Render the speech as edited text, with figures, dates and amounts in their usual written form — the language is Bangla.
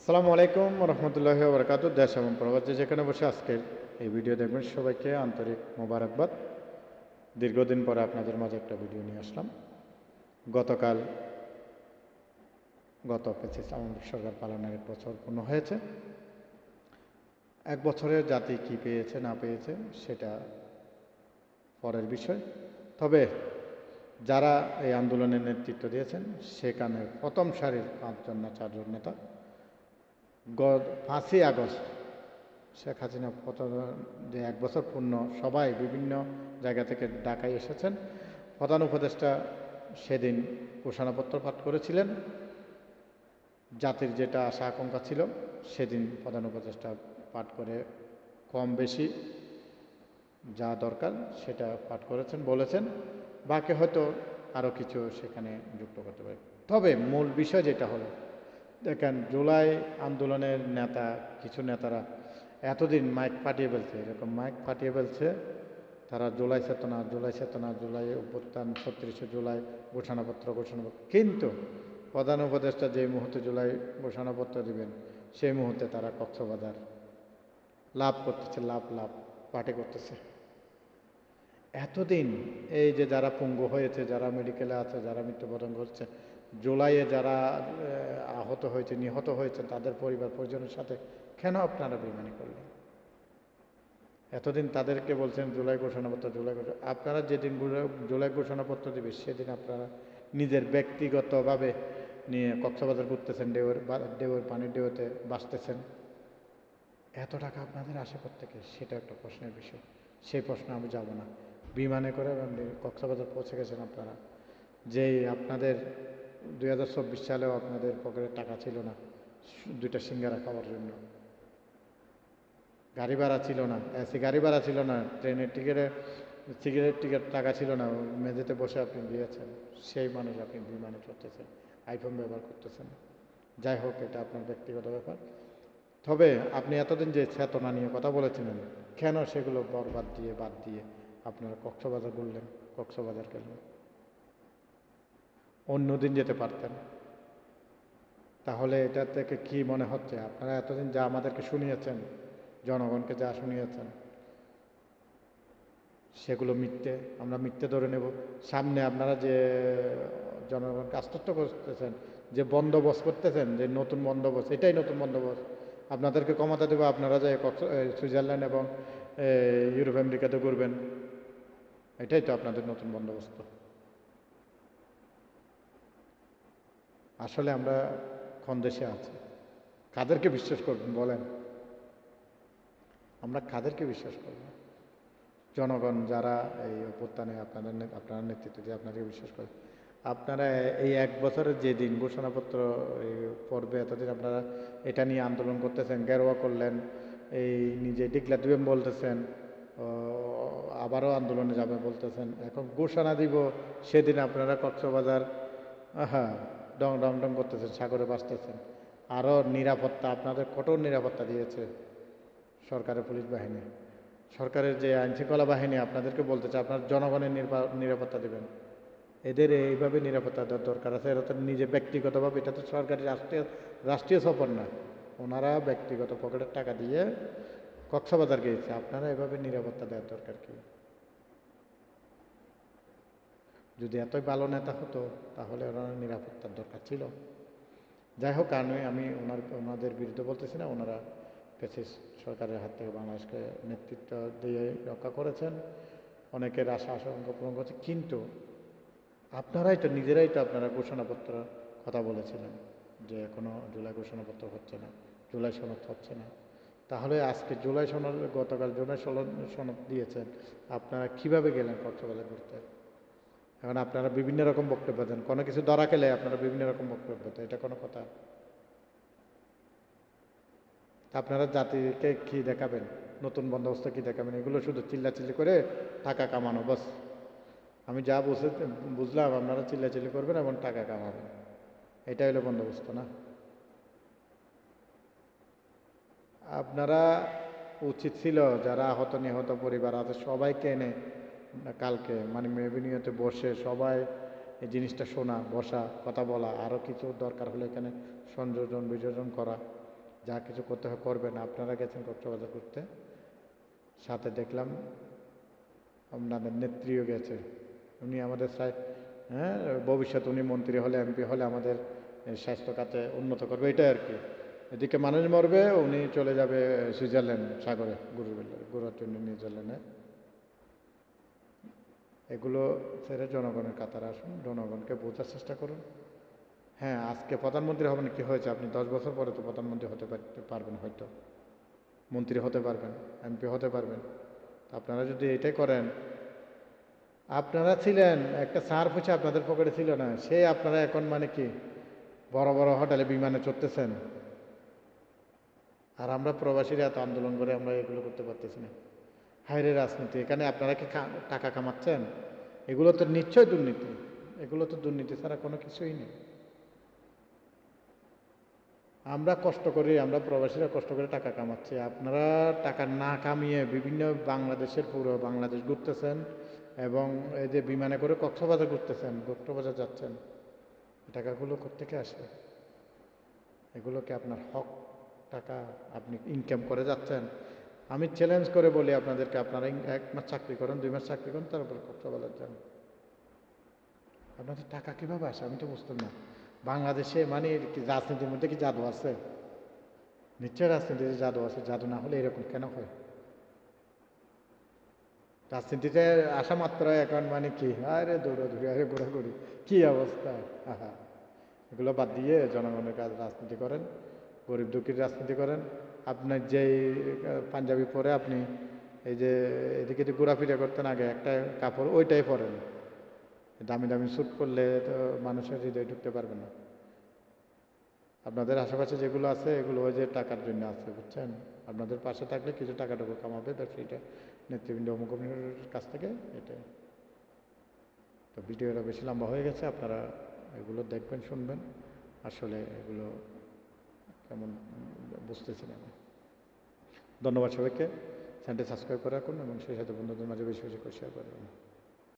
আসসালামু আলাইকুম রহমতুল্লাহি ওয়া বারাকাতুহু। দেশ এবং প্রবাসে যেখানে বসে আজকের এই ভিডিও দেখবেন সবাইকে আন্তরিক মোবারকবাদ। দীর্ঘদিন পরে আপনাদের মাঝে একটা ভিডিও নিয়ে আসলাম। গতকাল গত ফ্যাসিস্ট আওয়ামী লীগ সরকার পালনের 1 বছর পূর্ণ হয়েছে। 1 বছরে জাতি কি পেয়েছে না পেয়েছে সেটা পরের বিষয়। তবে যারা এই আন্দোলনের নেতৃত্ব দিয়েছেন সেখানে প্রথম সারির 5 জন না 4 জন নেতা 5ই আগস্ট শেখ হাসিনা যে 1 বছর পূর্ণ সবাই বিভিন্ন জায়গা থেকে ঢাকায় এসেছেন। প্রধান উপদেষ্টা সেদিন ঘোষণাপত্র পাঠ করেছিলেন। জাতির যেটা আশা আকাঙ্ক্ষা ছিল সেদিন প্রধান উপদেষ্টা পাঠ করে কম বেশি যা দরকার সেটা পাঠ করেছেন, বলেছেন। বাকি হয়তো আরও কিছু সেখানে যুক্ত করতে পারে। তবে মূল বিষয় যেটা হলো, দেখেন জুলাই আন্দোলনের কিছু নেতারা এতদিন মাইক ফাটিয়ে ফেলছে, এরকম মাইক ফাটিয়ে ফেলছে। তারা জুলাই চেতনা, জুলাই অভ্যুত্থান, 36শে জুলাই ঘোষণাপত্র। কিন্তু প্রধান উপদেষ্টা যে মুহূর্তে জুলাই ঘোষণাপত্র দিবেন সেই মুহূর্তে তারা কক্সবাজার লাভ করতেছে, লাভ পার্টি করতেছে। এতদিন এই যে যারা পঙ্গু হয়েছে, যারা মেডিকেলে আছে, যারা মৃত্যুবরণ করছে, জুলাইয়ে যারা আহত হয়েছে, নিহত হয়েছে, তাদের পরিবার পরিজনের সাথে কেন আপনারা বেইমানি করলেন? এতদিন তাদেরকে বলছেন জুলাই ঘোষণাপত্র। আপনারা যেদিন জুলাই ঘোষণাপত্র দিবে সেদিন আপনারা নিজের ব্যক্তিগতভাবে নিয়ে কক্সবাজার ঘুরতেছেন, ঢেউয়ের পানির ঢেউতে বাঁচতেছেন। এত টাকা আপনাদের আসে থেকে সেটা একটা প্রশ্নের বিষয়। সেই প্রশ্নে আমি যাব না। বিমানে করে কক্সবাজার পৌঁছে গেছেন আপনারা। যেই আপনাদের 2024 সালেও আপনাদের পকেটে টাকা ছিল না 2টা সিঙ্গারা খাওয়ার জন্য, গাড়ি ভাড়া ছিল না, এসি গাড়ি ভাড়া ছিল না, ট্রেনের সিগারেট টিকিট টাকা ছিল না, মেঝেতে বসে আপনি দিয়েছেন। সেই মানুষ আপনি বিমানে চড়তেছেন, আইফোন ব্যবহার করতেছেন। যাই হোক, এটা আপনার ব্যক্তিগত ব্যাপার। তবে আপনি এতদিন যে চেতনা নিয়ে কথা বলেছিলেন, কেন সেগুলো বাদ দিয়ে আপনারা কক্সবাজার ঘুরলেন, কক্সবাজার গেলেন? অন্যদিন যেতে পারতেন। তাহলে এটা থেকে কি মনে হচ্ছে? আপনারা এতদিন যা আমাদেরকে শুনিয়েছেন, জনগণকে যা শুনিয়েছেন, সেগুলো মিথ্যে, আমরা মিথ্যে ধরে নেব। সামনে আপনারা যে জনগণকে আশ্বস্ত করতেছেন, যে বন্দোবস্ত করতেছেন, যে নতুন বন্দোবস্ত, এটাই নতুন বন্দোবস্ত। আপনাদেরকে ক্ষমতা দেবো, আপনারা যে সুইজারল্যান্ড এবং ইউরোপ আমেরিকাতে ঘুরবেন, এটাই তো আপনাদের নতুন বন্দোবস্ত। আসলে আমরা কোন দেশে আছি? কাদেরকে বিশ্বাস করবেন বলেন? আমরা কাদেরকে বিশ্বাস করব? জনগণ যারা এই অভ্যুত্থানে আপনারা নেতৃত্ব দিয়ে আপনাদেরকে বিশ্বাস করে। আপনারা এই 1 বছরের যে দিন ঘোষণাপত্র পড়বে এতদিন আপনারা এটা নিয়ে আন্দোলন করতেছেন, গেরুয়া করলেন, এই নিজে ডিক্লার দিবেন বলতেছেন, আবারও আন্দোলনে যাবে বলতেছেন। এখন ঘোষণা দিব সেদিন আপনারা কক্সবাজার ডং ডং ডং করতেছেন, সাগরে বাঁচতেছেন। আরও নিরাপত্তা, আপনাদের কঠোর নিরাপত্তা দিয়েছে সরকারের পুলিশ বাহিনী, সরকারের যে আইনশৃঙ্খলা বাহিনী। আপনাদেরকে বলতে চাই, আপনার জনগণের নিরাপত্তা দেবেন। এদের এইভাবে নিরাপত্তা দেওয়ার দরকার আছে। এরা তো নিজে ব্যক্তিগতভাবে, এটা তো সরকারি রাষ্ট্রীয় সফর না, ওনারা ব্যক্তিগত পকেটের টাকা দিয়ে কক্সবাজার গিয়েছে। আপনারা এভাবে নিরাপত্তা দেওয়ার দরকার কি? যদি এতই ভালো নেতা হতো তাহলে ওনার নিরাপত্তার দরকার ছিল। যাই হোক, আমি ওনাদের বিরুদ্ধে বলতেছি না। ওনারা ফ্যাসিস্ট সরকারের হাত থেকে বাংলাদেশকে নেতৃত্ব দিয়ে রক্ষা করেছেন, অনেকের আশা আশঙ্কা পূরণ করছে। কিন্তু আপনারাই তো নিজেরাই তো আপনারা ঘোষণাপত্র কথা বলেছিলেন যে এখনও জুলাই ঘোষণাপত্র হচ্ছে না, জুলাই সনদ হচ্ছে না। তাহলে আজকে জুলাই সনদ, গতকাল জুলাই সনদ দিয়েছেন, আপনারা কিভাবে গেলেন কক্সবাজার ঘুরতে? এখন আপনারা বিভিন্ন রকম বক্তব্য দেন, কোনো কিছু ধরা খেলে আপনারা বিভিন্ন রকম বক্তব্য দেন, এটা কোনো কথা? আপনারা জাতিকে কি দেখাবেন? নতুন বন্দোবস্ত কি দেখাবেন? এগুলো শুধু চিল্লাচিল্লি করে টাকা কামানো, বাস। আমি যা বুঝলাম, আপনারা চিল্লাচিল্লি করবেন এবং টাকা কামাবেন, এটাই হলো বন্দোবস্ত না? আপনারা উচিত ছিল যারা আহত নিহত পরিবার আছে সবাইকে এনে কালকে মানে মেভিনিয়তে বসে সবাই এই জিনিসটা শোনা, বসা, কথা বলা, আরও কিছু দরকার হলে এখানে সংযোজন বিযোজন করা, যা কিছু করতে হয় করবেন। আপনারা গেছেন কক্সবাজার ঘুরতে, সাথে দেখলাম আপনাদের নেত্রীও গেছে। উনি আমাদের হ্যাঁ, ভবিষ্যৎ উনি মন্ত্রী হলে এমপি হলে আমাদের স্বাস্থ্য খাতে উন্নত করবে, এটাই আর কি। এদিকে মানুষ মরবে, উনি চলে যাবে সুইজারল্যান্ড সাগরে ঘুরার জন্য নিউজিল্যান্ডে। এগুলো ছেড়ে জনগণের কাতারে আসুন, জনগণকে বোঝার চেষ্টা করুন। হ্যাঁ, আজকে প্রধানমন্ত্রী হবেন, কি হয়েছে? আপনি 10 বছর পরে তো প্রধানমন্ত্রী হতে পারবেন, হয়তো মন্ত্রী হতে পারবেন, এমপি হতে পারবেন। আপনারা যদি এটাই করেন, আপনারা ছিলেন একটা সার পয়সা আপনাদের পকেটে ছিল না, সে আপনারা এখন মানে কি বড় বড় হোটেলে বিমানে চড়তেছেন। আর আমরা প্রবাসীরা এত আন্দোলন করে আমরা এগুলো করতে পারতেছি না। হায়রে রাজনীতি! এখানে আপনারা কি টাকা কামাচ্ছেন? এগুলো তো নিশ্চয় দুর্নীতি। এগুলো তো দুর্নীতি ছাড়া কোনো কিছুই নেই। আমরা কষ্ট করি, আমরা প্রবাসীরা কষ্ট করে টাকা কামাচ্ছি। আপনারা টাকা না কামিয়ে বিভিন্ন বাংলাদেশের পুরো বাংলাদেশ ঘুরতেছেন এবং এই যে বিমানে করে কক্সবাজার ঘুরতেছেন, কক্সবাজার যাচ্ছেন। টাকাগুলো কোত্থেকে আসে? এগুলো কি আপনার হক টাকা? আপনি ইনকাম করে যাচ্ছেন? আমি চ্যালেঞ্জ করে বলি আপনাদেরকে, আপনারা 1 মাস চাকরি করেন, 2 মাস চাকরি করেন, তারপর কক্সবাজার যান। আপনাদের টাকা কীভাবে আসে আমি তো বুঝতাম না। বাংলাদেশে মানে কি রাজনীতির মধ্যে কি জাদু আছে? নিশ্চয় রাজনীতিতে জাদু আছে, জাদু না হলে এরকম কেন হয়? রাজনীতিতে আসা মাত্র এখন মানে কি আরে দৌড়াদৌড়ি, আরে ঘোরাঘুরি, কি অবস্থা! আহা, এগুলো বাদ দিয়ে জনগণের কাজ রাজনীতি করেন, গরিব দুঃখীর রাজনীতি করেন। আপনার যেই পাঞ্জাবি পরে আপনি এই যে এদিকে যে ঘোরাফেরা করতেন আগে একটা কাপড়, ওইটাই পরেন। দামি দামি স্যুট পরলে তো মানুষের হৃদয়ে ঢুকতে পারবে না। আপনাদের আশেপাশে যেগুলো আছে এগুলো ওই যে টাকার জন্য আছে, বুঝছেন? আপনাদের পাশে থাকলে কিছু টাকাটুকু কামাবে ব্যবসায়ীটা, নেতৃবৃন্দ অমুকের কাছ থেকে। এটাই তো। ভিডিওটা বেশি লম্বা হয়ে গেছে, আপনারা এগুলো দেখবেন, শুনবেন। আসলে এগুলো কেমন বুঝতেছি না আমি। ধন্যবাদ সবাইকে। চ্যানেলটি সাবস্ক্রাইব করে রাখুন এবং সেই সাথে বন্ধুদের মাঝে বেশি বেশি করে শেয়ার করবেন।